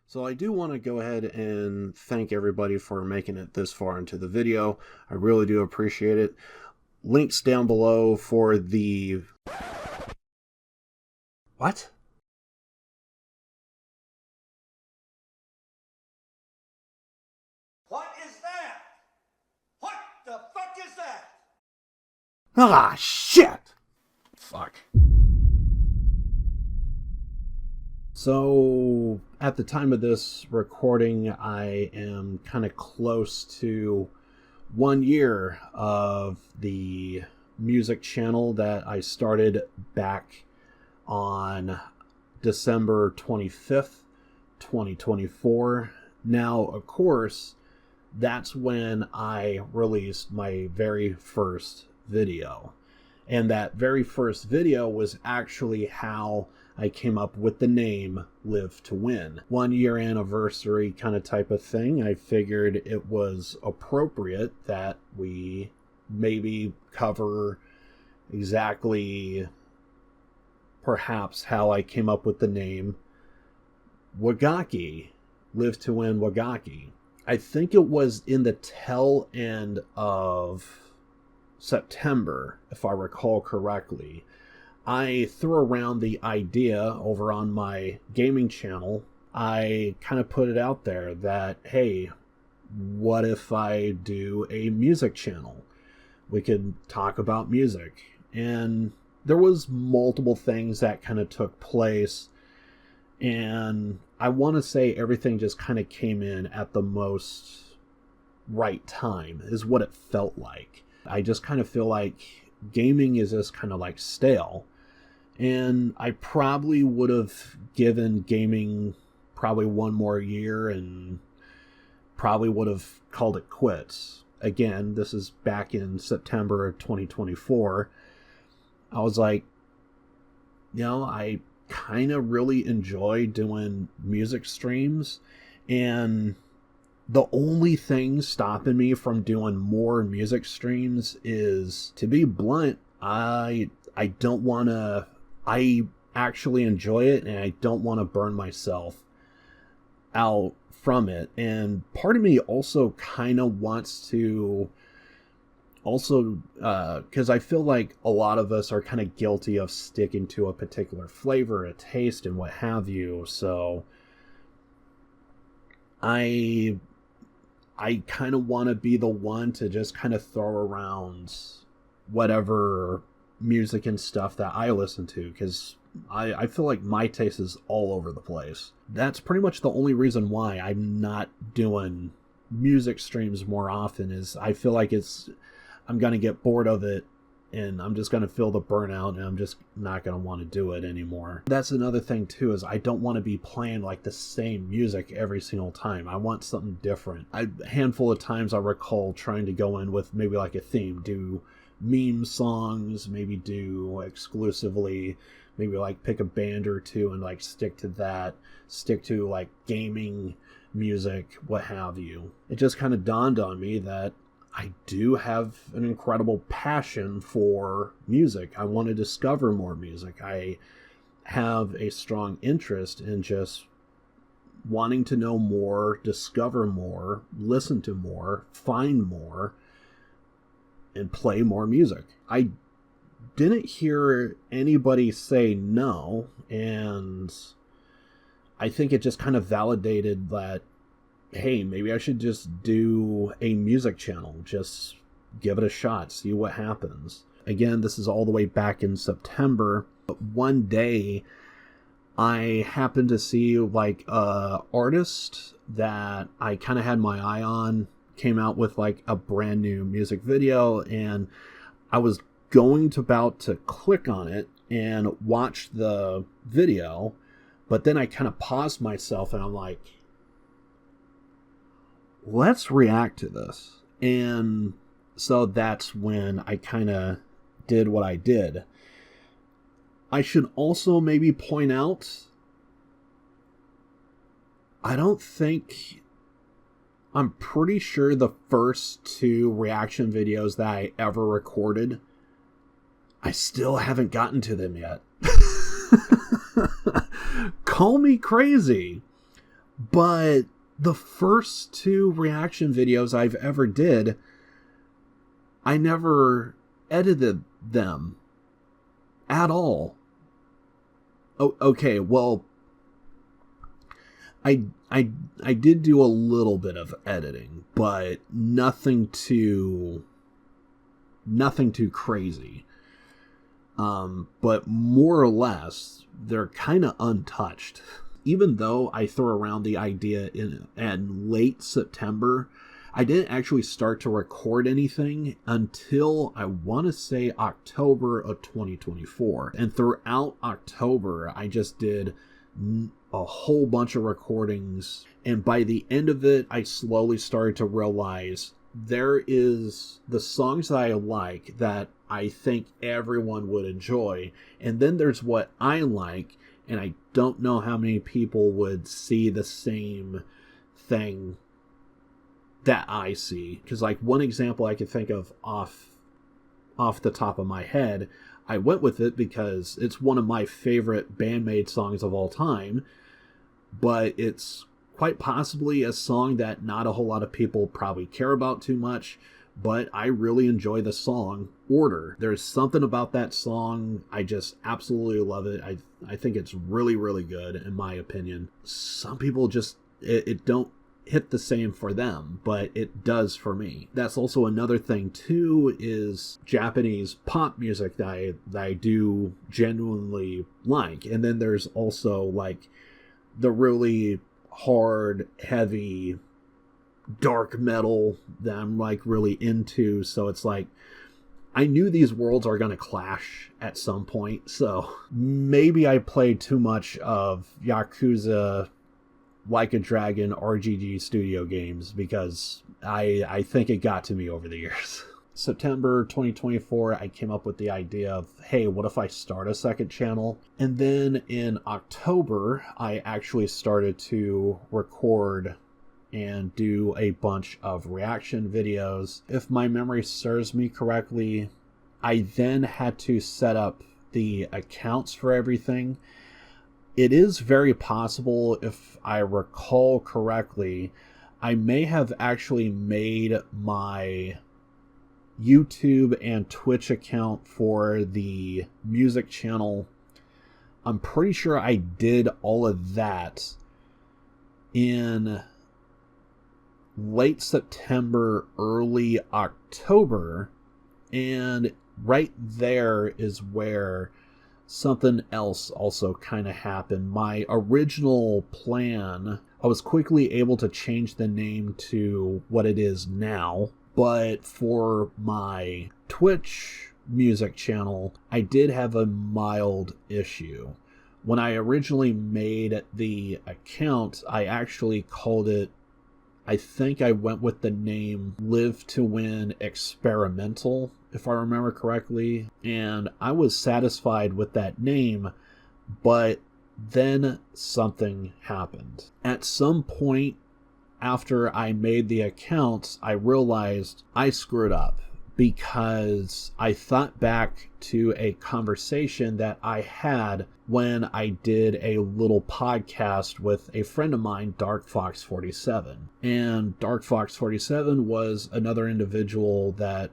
So I do want to go ahead and thank everybody for making it this far into the video. I really do appreciate it. Links down below for the... What? What is that? What the fuck is that? Ah, shit! Fuck. So, at the time of this recording, I am kind of close to 1 year of the music channel that I started back on December 25th, 2024. Now, of course, that's when I released my very first video. And that very first video was actually how I came up with the name L1ve2Win. 1 year anniversary kind of type of thing. I figured it was appropriate that we maybe cover exactly perhaps how I came up with the name Wagakki. L1ve2Win Wagakki. I think it was in the tail end of September, if I recall correctly. I threw around the idea over on my gaming channel. I kind of put it out there that, hey, what if I do a music channel? We could talk about music. And there was multiple things that kind of took place. And I want to say everything just kind of came in at the most right time, is what it felt like. I just kind of feel like gaming is just kind of like stale. And I probably would have given gaming probably one more year and probably would have called it quits. Again, this is back in September of 2024. I was like, I kind of really enjoy doing music streams, and the only thing stopping me from doing more music streams is, to be blunt, I don't want to... I actually enjoy it, and I don't want to burn myself out from it. And part of me also kind of wants to also, because I feel like a lot of us are kind of guilty of sticking to a particular flavor, a taste, and what have you. So I kind of want to be the one to just kind of throw around whatever music and stuff that I listen to, because I feel like my taste is all over the place. That's pretty much the only reason why I'm not doing music streams more often, is I feel like I'm going to get bored of it, and I'm just going to feel the burnout, and I'm just not going to want to do it anymore. That's another thing too, is I don't want to be playing like the same music every single time. I want something different. A handful of times I recall trying to go in with maybe like a theme, do meme songs, maybe do exclusively, maybe like pick a band or two and like stick to that, stick to like gaming music, what have you. It just kind of dawned on me that I do have an incredible passion for music. I want to discover more music. I have a strong interest in just wanting to know more, discover more, listen to more, find more, and play more music. I didn't hear anybody say no, and I think it just kind of validated that, hey, maybe I should just do a music channel, just give it a shot, see what happens. Again, this is all the way back in September, but one day I happened to see like a artist that I kind of had my eye on, came out with like a brand new music video, and I was about to click on it and watch the video, but then I kind of paused myself and I'm like, let's react to this. And so that's when I kind of did what I did. I should also maybe point out, I'm pretty sure the first two reaction videos that I ever recorded, I still haven't gotten to them yet. Call me crazy, But the first 2 reaction videos I've ever did, I never edited them at all. Oh, okay, well, I did do a little bit of editing, but nothing too crazy. But more or less, they're kind of untouched. Even though I threw around the idea in late September, I didn't actually start to record anything until I want to say October of 2024. And throughout October, I just did a whole bunch of recordings. And by the end of it, I slowly started to realize there is the songs that I like that I think everyone would enjoy. And then there's what I like, and I don't know how many people would see the same thing that I see. Because like one example I could think of off the top of my head, I went with it because it's one of my favorite Band-Maid songs of all time, but it's quite possibly a song that not a whole lot of people probably care about too much, but I really enjoy the song Order. There's something about that song, I just absolutely love it. I think it's really, really good in my opinion. Some people just, it don't hit the same for them, but it does for me. That's also another thing too, is Japanese pop music that I do genuinely like. And then there's also like the really hard, heavy, dark metal that I'm like really into. So it's like, I knew these worlds are going to clash at some point. So maybe I played too much of Yakuza Like a Dragon RGG Studio games because I think it got to me over the years. September 2024, I came up with the idea of, hey, what if I start a second channel? And then in October, I actually started to record and do a bunch of reaction videos. If my memory serves me correctly, I then had to set up the accounts for everything. It is very possible, if I recall correctly, I may have actually made my YouTube and Twitch account for the music channel. I'm pretty sure I did all of that in late September, early October, and right there is where something else also kind of happened. My original plan, I was quickly able to change the name to what it is now, but for my Twitch music channel, I did have a mild issue. When I originally made the account, I actually called it, I think I went with the name L1ve2Win Experimental, if I remember correctly, and I was satisfied with that name, but then something happened. At some point after I made the account, I realized I screwed up because I thought back to a conversation that I had when I did a little podcast with a friend of mine, Dark Fox 47. And Dark Fox 47 was another individual that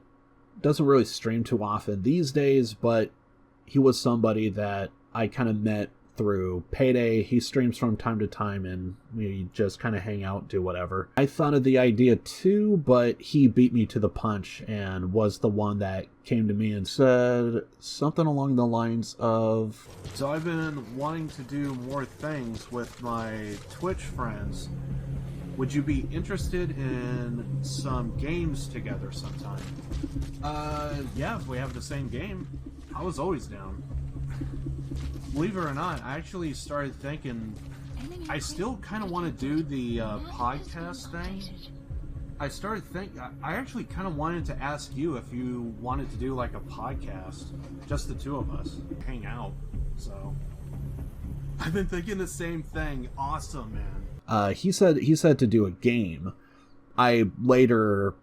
doesn't really stream too often these days, but he was somebody that I kind of met through Payday. He streams from time to time and we just kind of hang out, do whatever. I thought of the idea too, but he beat me to the punch and was the one that came to me and said something along the lines of, so I've been wanting to do more things with my Twitch friends. Would you be interested in some games together sometime? Yeah, if we have the same game. I was always down. Believe it or not, I actually started thinking, I still kind of want to do the podcast thing. I actually kind of wanted to ask you if you wanted to do like a podcast, just the two of us, hang out. So, I've been thinking the same thing. Awesome, man. He said to do a game. I later,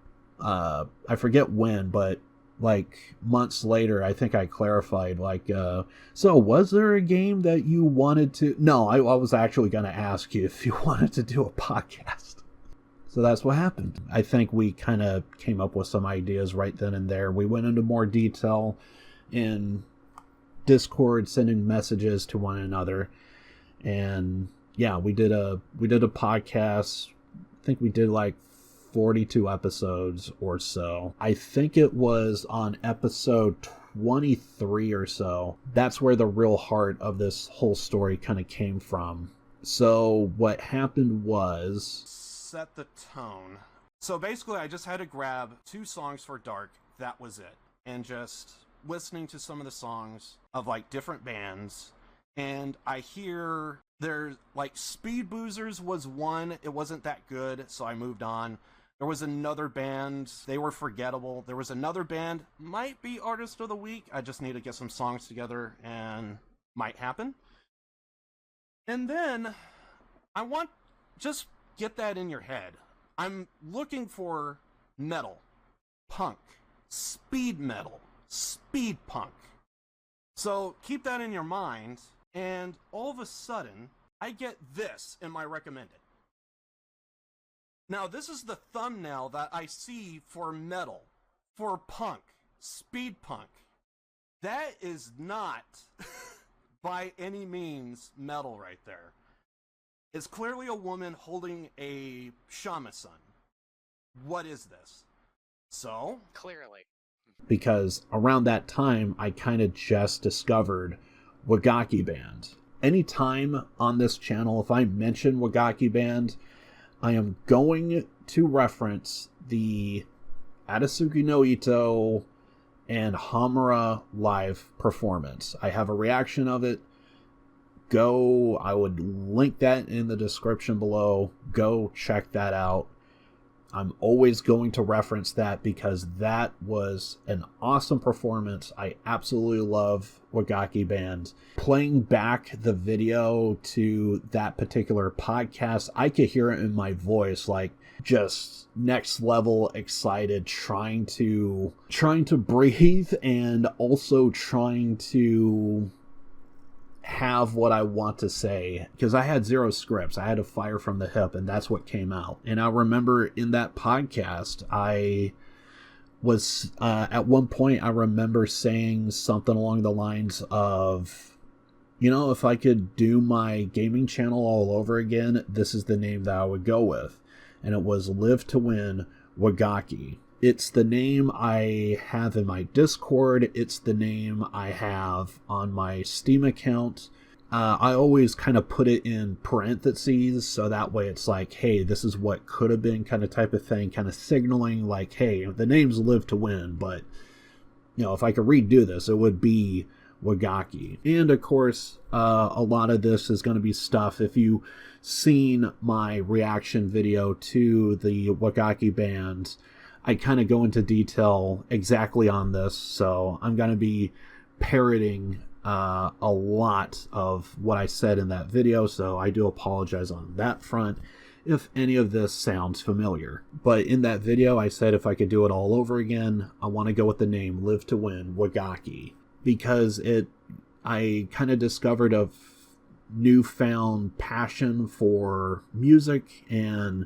I forget when, but like months later, I think I clarified, like, so was there a game that you wanted to? No, I was actually going to ask you if you wanted to do a podcast. So that's what happened. I think we kind of came up with some ideas right then and there. We went into more detail in Discord, sending messages to one another. And yeah, we did a podcast. I think we did like 42 episodes or so. I think it was on episode 23 or so. That's where the real heart of this whole story kind of came from. So what happened was, set the tone. So basically, I just had to grab 2 songs for Dark. That was it. And just listening to some of the songs of like different bands. And I hear there's like Speed Boozers was one. It wasn't that good, so I moved on. There was another band. They were forgettable. There was another band. Might be Artist of the Week. I just need to get some songs together and might happen. And then I want just get that in your head. I'm looking for metal, punk, speed metal, speed punk. So keep that in your mind, and all of a sudden, I get this in my recommended. Now, this is the thumbnail that I see for metal, for punk, speed punk. That is not, by any means, metal right there. It's clearly a woman holding a shamisen. What is this? So? Clearly. Because around that time, I kind of just discovered Wagakki Band. Anytime on this channel, if I mention Wagakki Band, I am going to reference the Adasuki no Ito and Hamura live performance. I have a reaction of it. I would link that in the description below. Go check that out. I'm always going to reference that because that was an awesome performance. I absolutely love Wagakki Band. Playing back the video to that particular podcast, I could hear it in my voice, like just next level excited, trying to breathe and also trying to have what I want to say, because I had 0 scripts. I had to fire from the hip, and that's what came out. And I remember in that podcast, I was at one point I remember saying something along the lines of, you know, if I could do my gaming channel all over again, this is the name that I would go with. And it was L1ve2Win Wagakki. It's the name I have in my Discord. It's the name I have on my Steam account. I always kind of put it in parentheses, so that way it's like, hey, this is what could have been, kind of type of thing, kind of signaling like, hey, the name's L1ve2Win, but, you know, if I could redo this, it would be Wagakki. And of course, a lot of this is going to be stuff, if you've seen my reaction video to the Wagakki Band, I kind of go into detail exactly on this, so I'm going to be parroting a lot of what I said in that video, so I do apologize on that front if any of this sounds familiar. But in that video, I said if I could do it all over again, I want to go with the name L1ve2Win Wagakki, because I kind of discovered a newfound passion for music, and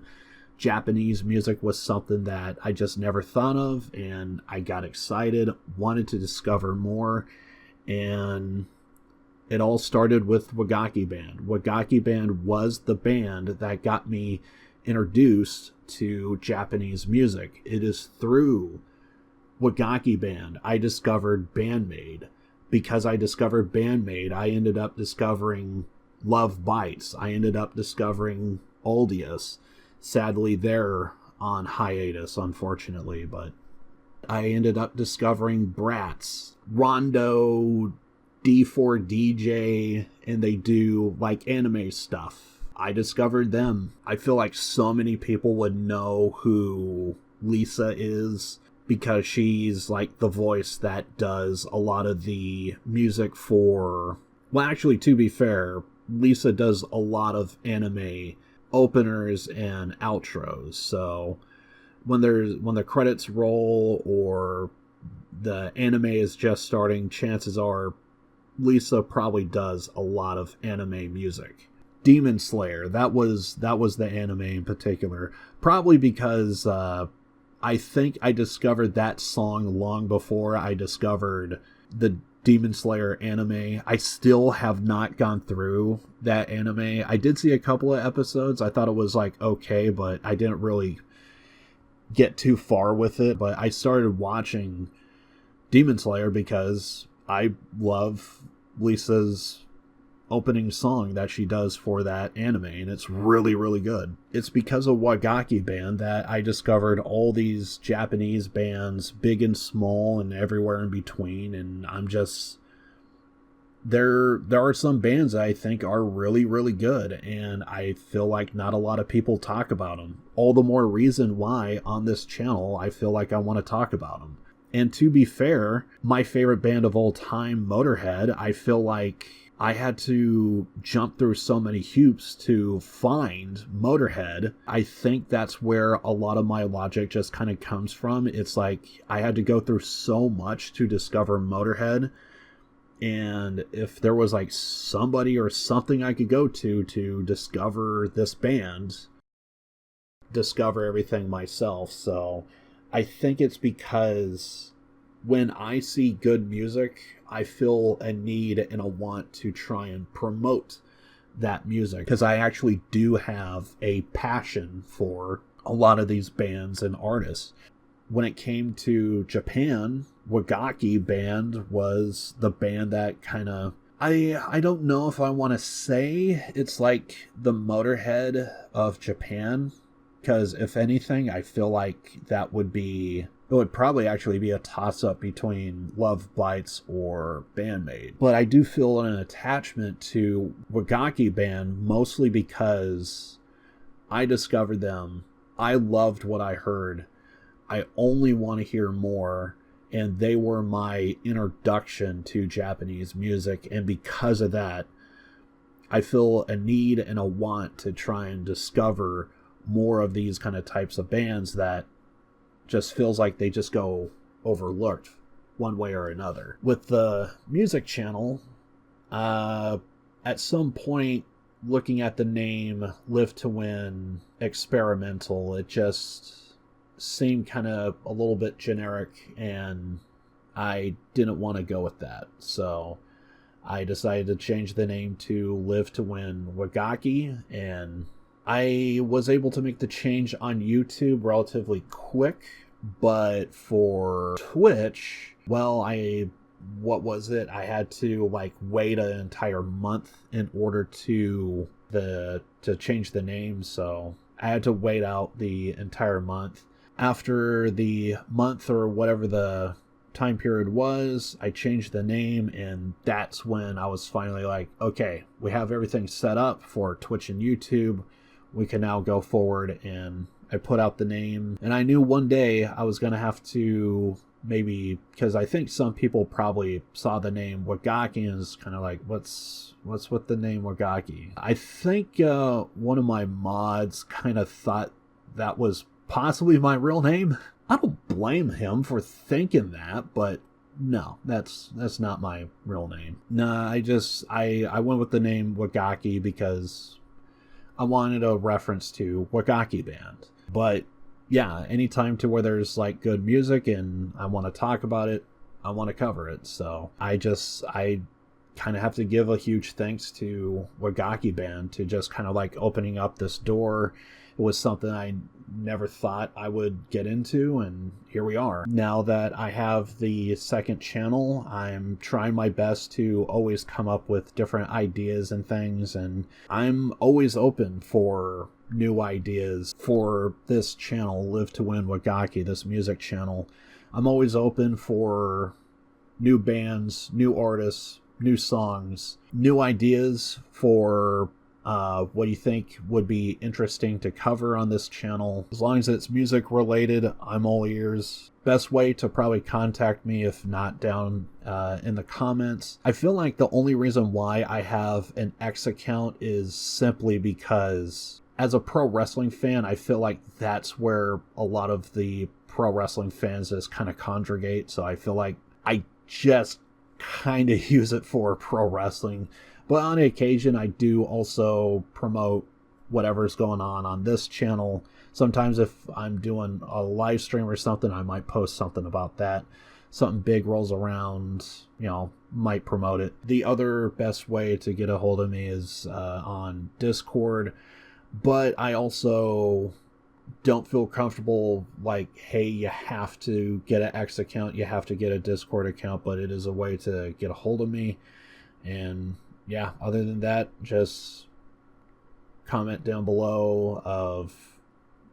Japanese music was something that I just never thought of, and I got excited, wanted to discover more, and it all started with Wagakki Band. Wagakki Band was the band that got me introduced to Japanese music. It is through Wagakki Band I discovered Bandmade. Because I discovered Bandmade, I ended up discovering Love Bites. I ended up discovering Aldius. Sadly, they're on hiatus, unfortunately, but I ended up discovering Bratz, Rondo, D4DJ, and they do like anime stuff. I discovered them. I feel like so many people would know who Lisa is, because she's like the voice that does a lot of the music for, well, actually, to be fair, Lisa does a lot of anime openers and outros. So when the credits roll, or the anime is just starting, chances are Lisa probably does a lot of anime music. Demon Slayer, that was the anime in particular. Probably because I think I discovered that song long before I discovered the Demon Slayer anime. I still have not gone through that anime. I did see a couple of episodes. I thought it was like okay, but I didn't really get too far with it. But I started watching Demon Slayer because I love Lisa's opening song that she does for that anime, and it's really, really good. It's because of Wagakki band that I discovered all these Japanese bands, big and small and everywhere in between, and I'm just... There are some bands that I think are really, really good, and I feel like not a lot of people talk about them. All the more reason why on this channel I feel like I want to talk about them. And to be fair, my favorite band of all time, Motorhead, I feel like I had to jump through so many hoops to find Motorhead. I think that's where a lot of my logic just kind of comes from. It's like I had to go through so much to discover Motorhead. And if there was like somebody or something I could go to discover this band, discover everything myself. So I think it's because when I see good music, I feel a need and a want to try and promote that music, because I actually do have a passion for a lot of these bands and artists. When it came to Japan, Wagakki band was the band that kind of, I don't know if I want to say it's like the Motorhead of Japan, because if anything, I feel like that would be... It would probably actually be a toss-up between Love Bites or Bandmate. But I do feel an attachment to Wagakki band, mostly because I discovered them. I loved what I heard. I only want to hear more. And they were my introduction to Japanese music. And because of that, I feel a need and a want to try and discover more of these kind of types of bands that just feels like they just go overlooked one way or another. With the music channel, at some point, looking at the name L1ve2Win Experimental, it just seemed kind of a little bit generic, and I didn't want to go with that. So I decided to change the name to L1ve2Win Wagakki, and I was able to make the change on YouTube relatively quick, but for Twitch, well, what was it? I had to like wait an entire month in order to change the name, so I had to wait out the entire month. After the month or whatever the time period was, I changed the name, and that's when I was finally like, okay, we have everything set up for Twitch and YouTube. We can now go forward, and I put out the name, and I knew one day I was going to have to maybe, because I think some people probably saw the name Wagakki and is kind of like, what's with the name Wagakki? I think one of my mods kind of thought that was possibly my real name. I don't blame him for thinking that, but no, that's not my real name. Nah, I went with the name Wagakki because I wanted a reference to Wagakki band. But yeah, anytime to where there's like good music and I want to talk about it, I want to cover it. So I kind of have to give a huge thanks to Wagakki band to just kind of like opening up this door. It was something I never thought I would get into, and here we are. Now that I have the second channel, I'm trying my best to always come up with different ideas and things, and I'm always open for new ideas for this channel, L1ve2Win Wagakki, this music channel. I'm always open for new bands, new artists, new songs, new ideas for what do you think would be interesting to cover on this channel. As long as it's music related, I'm all ears. Best way to probably contact me, if not down in the comments. I feel like the only reason why I have an X account is simply because as a pro wrestling fan, I feel like that's where a lot of the pro wrestling fans as kind of conjugate, so I feel like I just kind of use it for pro wrestling. But on occasion, I do also promote whatever's going on this channel. Sometimes if I'm doing a live stream or something, I might post something about that. Something big rolls around, you know, might promote it. The other best way to get a hold of me is on Discord, but I also don't feel comfortable like, hey, you have to get an X account, you have to get a Discord account, but it is a way to get a hold of me. And yeah, other than that, just comment down below of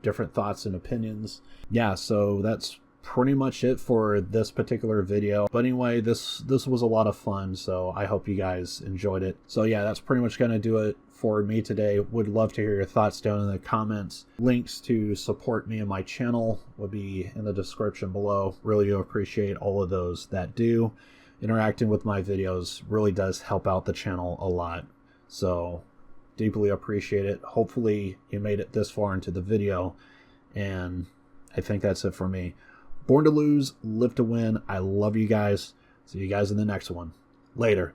different thoughts and opinions. Yeah, so that's pretty much it for this particular video. But anyway, this was a lot of fun, so I hope you guys enjoyed it. So yeah, that's pretty much gonna do it for me today. Would love to hear your thoughts down in the comments. Links to support me and my channel will be in the description below. Really do appreciate all of those that do. Interacting with my videos really does help out the channel a lot, so deeply appreciate it. Hopefully you made it this far into the video, and I think that's it for me. Born to lose, live to win. I love you guys. See you guys in the next one. Later.